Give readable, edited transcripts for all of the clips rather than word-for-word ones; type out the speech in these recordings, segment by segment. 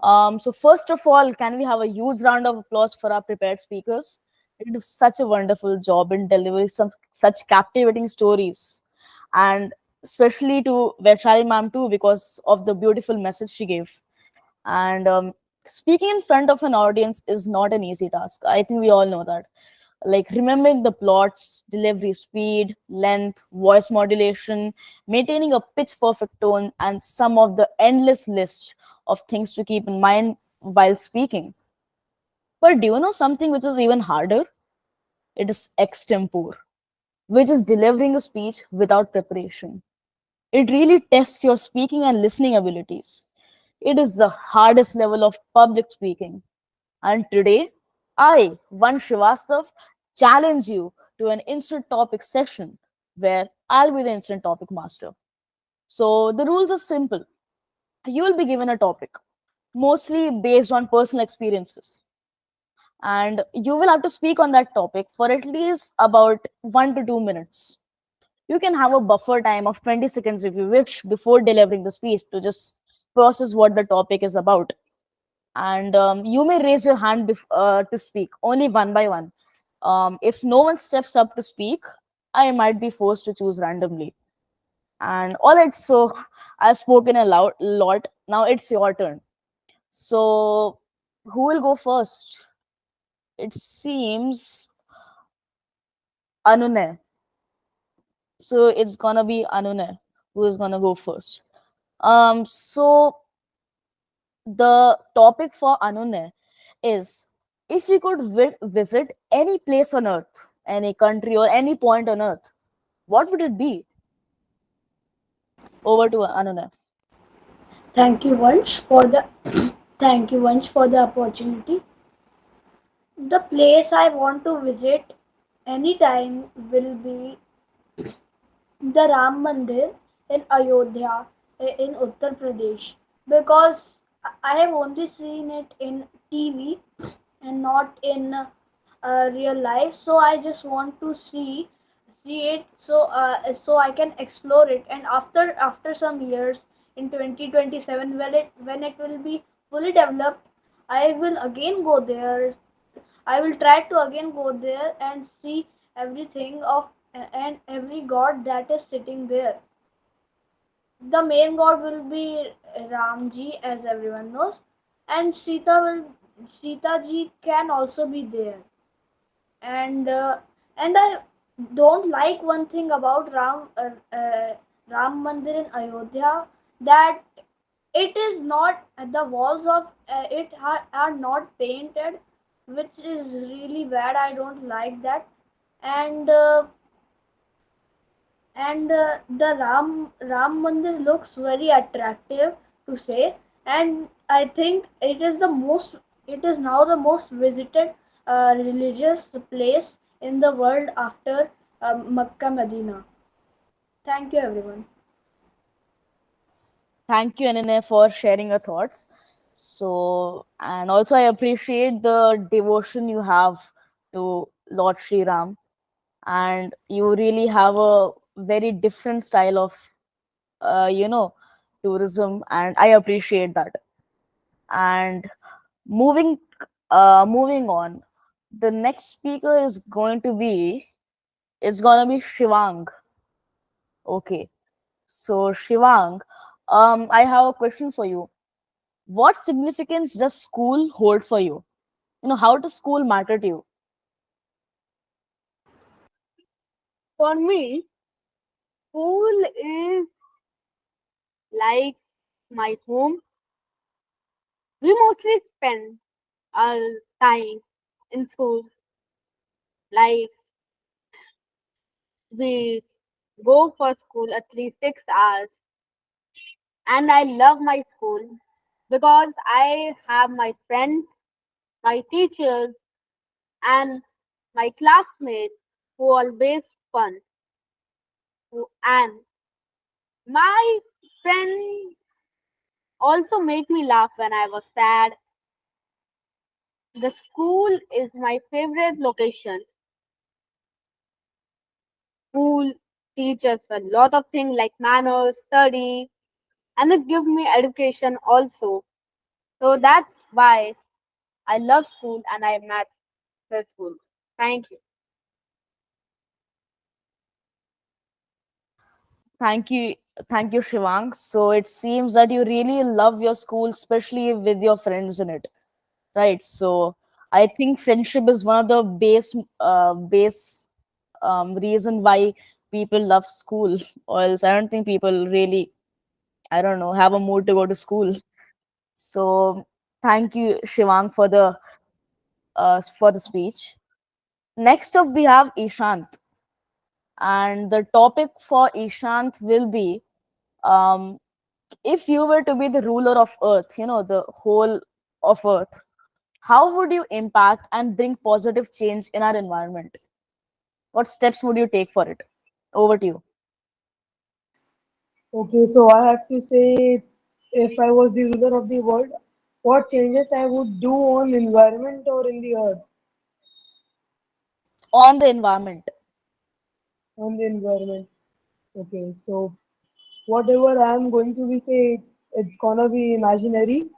So first of all, can we have a huge round of applause for our prepared speakers? They do such a wonderful job in delivering some such captivating stories, and especially to Vaishali ma'am too, because of the beautiful message she gave. And speaking in front of an audience is not an easy task. I think we all know that. Like remembering the plots, delivery speed, length, voice modulation, maintaining a pitch perfect tone, and some of the endless list of things to keep in mind while speaking. But do you know something which is even harder? It is extempore, which is delivering a speech without preparation. It really tests your speaking and listening abilities. It is the hardest level of public speaking. And today, I, Vansh Srivastav, challenge you to an instant topic session where I'll be the instant topic master. So the rules are simple. You will be given a topic, mostly based on personal experiences. And you will have to speak on that topic for at least about 1 to 2 minutes. You can have a buffer time of 20 seconds if you wish before delivering the speech to just process what the topic is about. And you may raise your hand to speak only one by one. If no one steps up to speak, I might be forced to choose randomly. And all right, so I've spoken a lot. Now it's your turn. So who will go first? It seems Anune. So it's gonna be Anune who is gonna go first. So the topic for Anune is, if you could visit any place on earth, any country or any point on earth, what would it be? Over to Anune. Thank you, Vansh, for the thank you, Vansh, for the opportunity. The place I want to visit anytime will be the Ram Mandir in Ayodhya in Uttar Pradesh, because I have only seen it in TV and not in real life. So I just want to see it, so I can explore it. And after some years, in 2027, when it will be fully developed, I will again go there. I will try to again go there and see everything of and every god that is sitting there. The main god will be Ramji, as everyone knows, and Sita ji can also be there. And I don't like one thing about Ram Mandir in Ayodhya, that it is not, the walls of are not painted, which is really bad. I don't like that. And the Ram Mandir looks very attractive, to say. And I think it is now the most visited religious place in the world after Makkah Medina. Thank you, everyone. Thank you, Anune, for sharing your thoughts. So, and also I appreciate the devotion you have to Lord Sri Ram, and you really have a very different style of, uh, you know, tourism, and I appreciate that. And moving moving on, the next speaker is going to be, it's gonna be Shivang. Okay, so Shivang, I have a question for you. What significance does school hold for you? How does school matter to you? For me, school is like my home. We mostly spend our time in school. Like we go for school at least 6 hours, and I love my school because I have my friends, my teachers, and my classmates who always fun. And my friends also make me laugh when I was sad. The school is my favorite location. School teaches a lot of things like manners, study, and it gives me education also. So So that's why I love school and I met the school. Thank you. Thank you, thank you, Shivang. So it seems that you really love your school, especially with your friends in it, right? So I think friendship is one of the base reason why people love school. Or else I don't think people really, I don't know, have a mood to go to school. So thank you, Shivang, for the speech. Next up, we have Ishant, and the topic for Ishant will be, um, if you were to be the ruler of Earth, the whole of Earth, how would you impact and bring positive change in our environment? What steps would you take for it? Over to you. Okay, so I have to say, if I was the ruler of the world, what changes I would do on environment or in the earth, On the environment. on the environment. Okay, so whatever I'm going to be say, it's gonna be imaginary.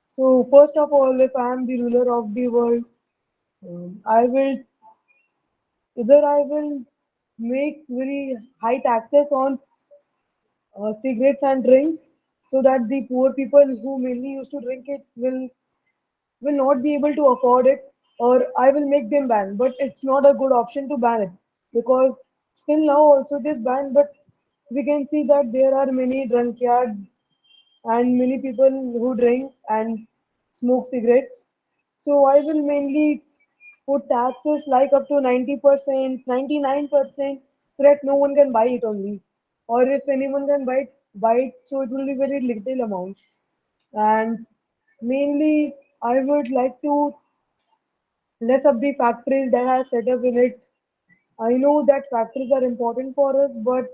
So first of all, if I'm the ruler of the world, I will either I will make very high taxes on cigarettes and drinks, so that the poor people who mainly used to drink it will not be able to afford it, or I will make them ban. But it's not a good option to ban it, because still now also it is banned, but we can see that there are many drunkards and many people who drink and smoke cigarettes. So I will mainly put taxes like up to 90%, 99%, so that no one can buy it only. Or if anyone can buy it, so it will be very little amount. And mainly, I would like to less of the factories that are set up in it. I know that factories are important for us, but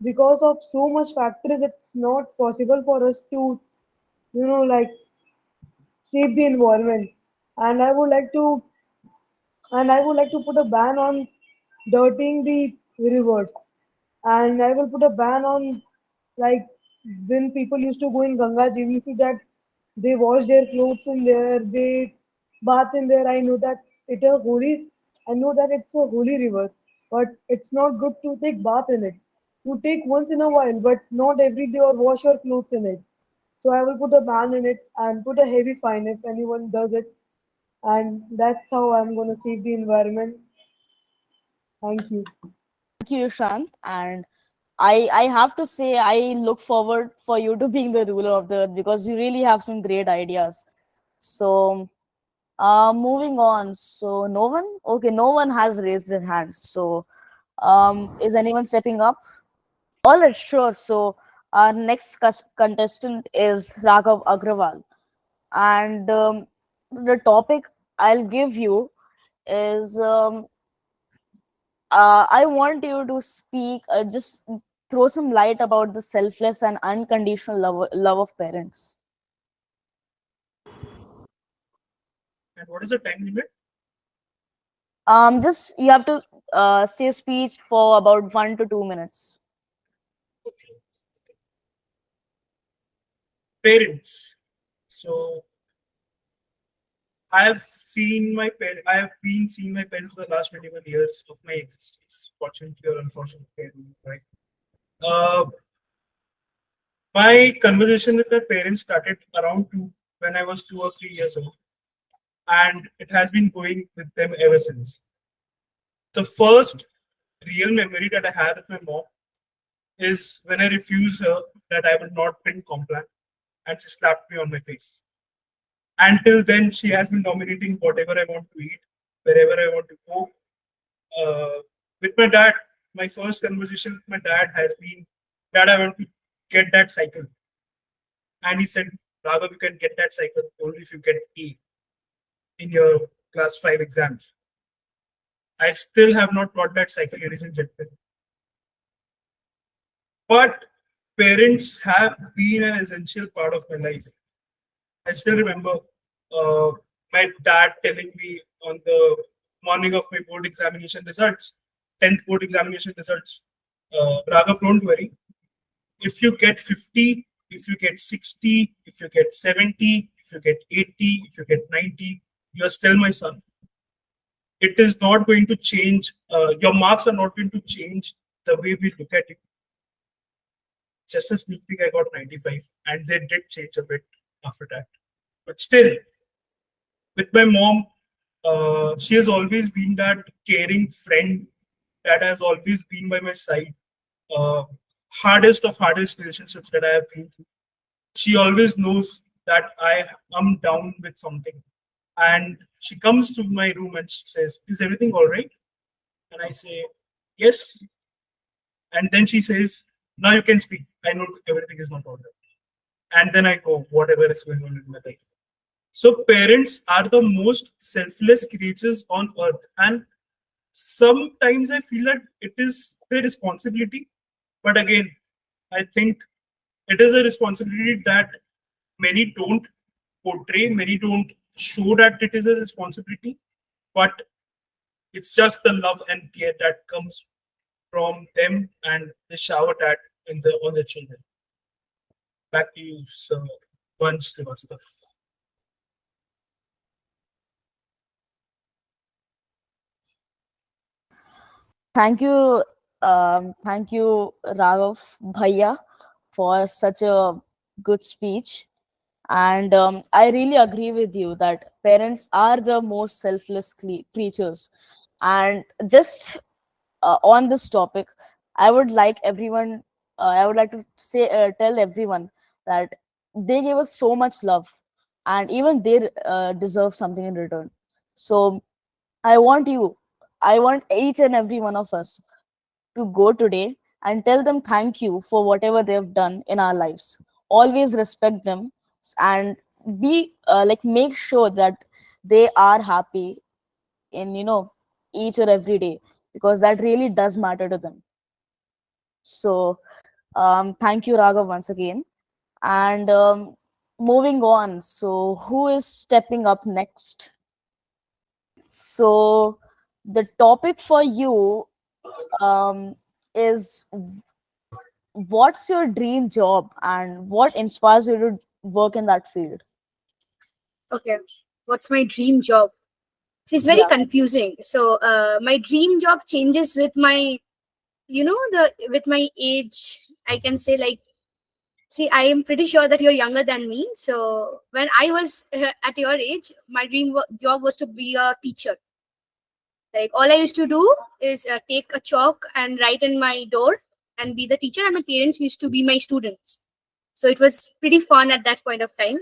because of so much factories, it's not possible for us to, like save the environment. And I would like to and I would like to put a ban on dirtying the rivers. And I will put a ban on, like, when people used to go in Ganga Ji, we see that they wash their clothes in there, they bath in there. I know that it's a holy river, but it's not good to take bath in it. You take once in a while, but not every day, or wash your clothes in it. So I will put a ban in it and put a heavy fine if anyone does it. And that's how I'm going to save the environment. Thank you. Thank you, Ishant. And I have to say, I look forward for you to being the ruler of the earth, because you really have some great ideas. So, moving on. So, no one? Okay, no one has raised their hands. So, is anyone stepping up? All right, sure. So, our next contestant is Raghav Agrawal. And the topic I'll give you is, I want you to speak, just throw some light about the selfless and unconditional love of parents. And what is the time limit? Just you have to say a speech for about 1 to 2 minutes. Parents. So I have been seeing my parents for the last 21 years of my existence. Fortunately or unfortunately, right? Uh, my conversation with my parents started around when I was 2 or 3 years old, and it has been going with them ever since. The first real memory that I had with my mom is when I refused her that I will not print Complan, and she slapped me on my face. Until then, she has been dominating whatever I want to eat, wherever I want to go. With my dad, my first conversation with my dad has been, Dad, I want to get that cycle. And he said, Raghav, you can get that cycle only if you get A in your class 5 exams. I still have not got that cycle, ladies and gentlemen. But parents have been an essential part of my life. I still remember uh, my dad telling me on the morning of my board examination results, 10th board examination results, Raghav, don't worry. If you get 50, if you get 60, if you get 70, if if you get 80, if you get 90, you are still my son. It is not going to change. Your marks are not going to change the way we look at you. Just a sneak peek, I got 95, and they did change a bit after that. But still, with my mom, she has always been that caring friend that has always been by my side. Uh, Hardest of hardest relationships that I have been through. She always knows that I am down with something. And she comes to my room and she says, "Is everything all right?" And I say, "Yes." And then she says, "Now you can speak. I know everything is not all right." And then I go, whatever is going on in my life. So parents are the most selfless creatures on earth. And sometimes I feel that it is their responsibility. But again, I think it is a responsibility that many don't portray, many don't show that it is a responsibility. But it's just the love and care that comes from them and they shower that in the on the children. Back to you, Sir Vansh Srivastav. Thank you, Raghav Bhaiya, for such a good speech. And I really agree with you that parents are the most selfless creatures. And just on this topic, I would like everyone, I would like to say, tell everyone that they gave us so much love, and even they deserve something in return. So I want you, I want each and every one of us to go today and tell them thank you for whatever they've done in our lives. Always respect them and be like make sure that they are happy in each or every day, because that really does matter to them. So thank you, Raghav, once again. And moving on, so who is stepping up next? So the topic for you is, what's your dream job and what inspires you to work in that field? Okay, what's my dream job? So it's very Yeah. confusing. So my dream job changes with my, the with my age. I can say like, see, I am pretty sure that you're younger than me. So when I was at your age, my job was to be a teacher. Like all I used to do is take a chalk and write in my door and be the teacher, and my parents used to be my students. So it was pretty fun at that point of time.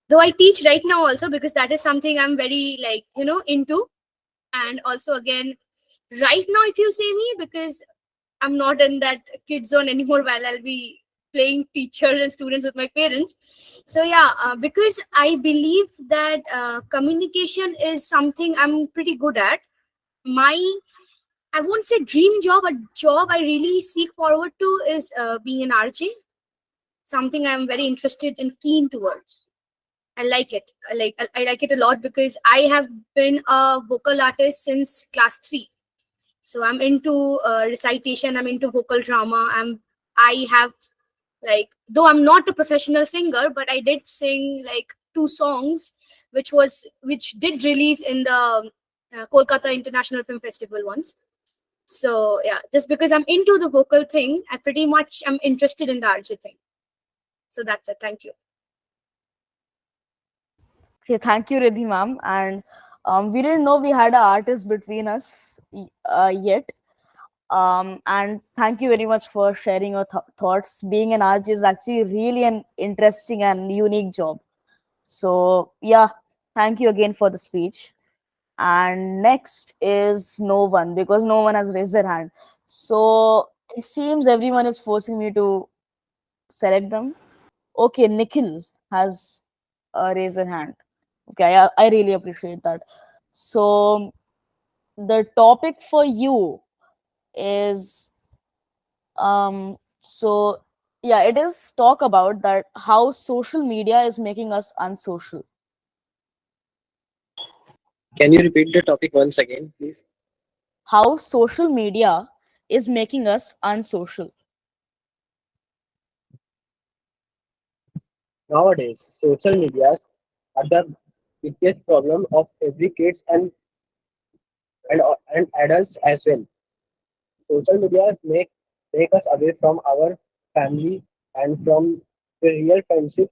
Though I teach right now also, because that is something I'm very like into. And also again, right now if you say me, because I'm not in that kid zone anymore while I'll be playing teacher and students with my parents. So yeah, because I believe that communication is something I'm pretty good at. My, I won't say dream job, a job I really seek forward to is being an RJ. Something I'm very interested and keen towards. I like it. I like it a lot because I have been a vocal artist since class 3. So I'm into recitation, I'm into vocal drama. I have, like, though I'm not a professional singer, but I did sing like 2 songs which did release in the Kolkata International Film Festival once. So yeah, just because I'm into the vocal thing, I pretty much am interested in the RJ thing. So that's it. Thank you. Okay, thank you, Riddhi ma'am. And we didn't know we had an artist between us yet. And thank you very much for sharing your thoughts. Being an RJ is actually really an interesting and unique job. So yeah, thank you again for the speech. And next is no one, because no one has raised their hand. So it seems everyone is forcing me to select them. Okay, Nikhil has raised their hand. Okay, I really appreciate that. So the topic for you is so yeah, it is talk about that how social media is making us unsocial. Can you repeat the topic once again, please? How social media is making us unsocial. Nowadays, social medias are the biggest problem of every kids and adults as well. Social media make us away from our family and from the real friendship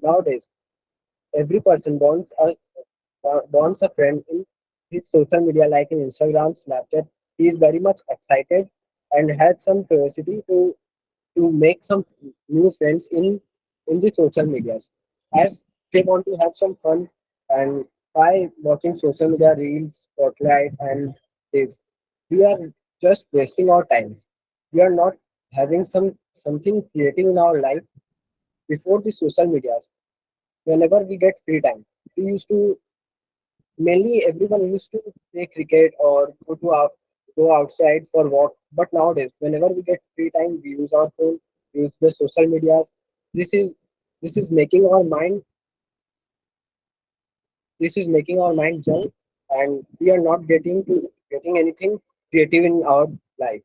nowadays. Every person wants a friend in his social media, like in Instagram, Snapchat. He is very much excited and has some curiosity to make some new friends in the social medias, as they want to have some fun and by watching social media reels, spotlight, and this. We are just wasting our time. We are not having something creative in our life before the social medias. Whenever we get free time, we used to mainly everyone used to play cricket or go outside for walk. But nowadays, whenever we get free time, we use our phone, use the social medias. This is this is making our mind this is making our mind jump, and we are not getting anything creative in our life.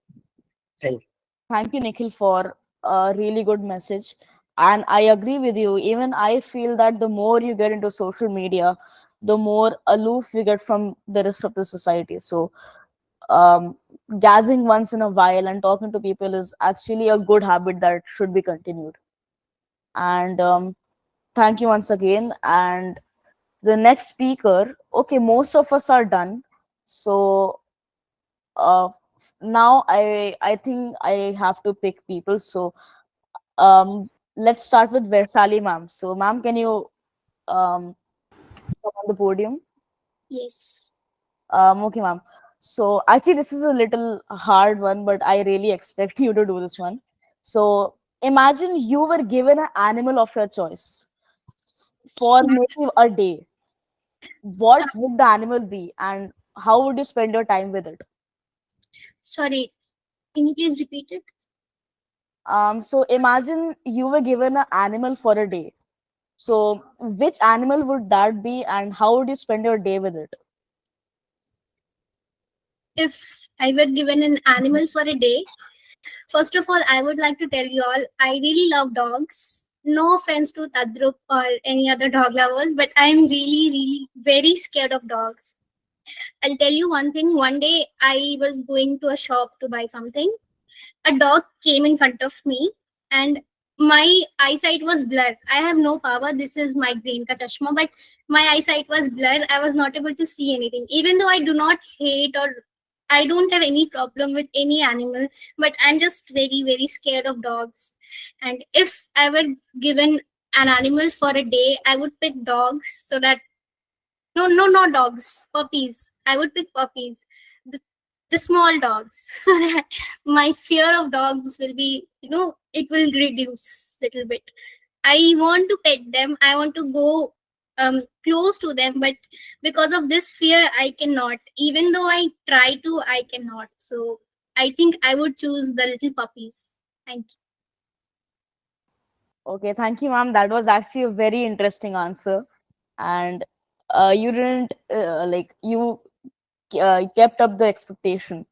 Thank you. Thank you, Nikhil, for a really good message. And I agree with you. Even I feel that the more you get into social media, the more aloof you get from the rest of the society. So, um, gathering once in a while and talking to people is actually a good habit that should be continued. And thank you once again. And the next speaker, okay, most of us are done. So, uh, now I think I have to pick people. So, let's start with Versali ma'am. So, ma'am, can you come on the podium? Yes. Okay, ma'am. So, actually, this is a little hard one, but I really expect you to do this one. So, imagine you were given an animal of your choice for maybe a day. What would the animal be, and how would you spend your time with it? Sorry, can you please repeat it? So, imagine you were given an animal for a day. So, which animal would that be, and how would you spend your day with it? If I were given an animal for a day, first of all, I would like to tell you all I really love dogs. No offense to Tadrup or any other dog lovers, but I'm really, really very scared of dogs. I'll tell you one thing. One day I was going to a shop to buy something. A dog came in front of me and my eyesight was blurred. I have no power. This is migraine ka chashma, but my eyesight was blurred. I was not able to see anything. Even though I do not hate or I don't have any problem with any animal, but I'm just very, very scared of dogs. And if I were given an animal for a day, I would pick dogs so that no, no, not dogs, puppies. I would pick puppies, the, the small dogs, so that my fear of dogs will be, it will reduce little bit. I want to pet them. I want to go close to them, but because of this fear, I cannot. Even though I try to, I cannot. So I think I would choose the little puppies. Thank you. Okay, thank you, ma'am. That was actually a very interesting answer, and you didn't like you kept up the expectation.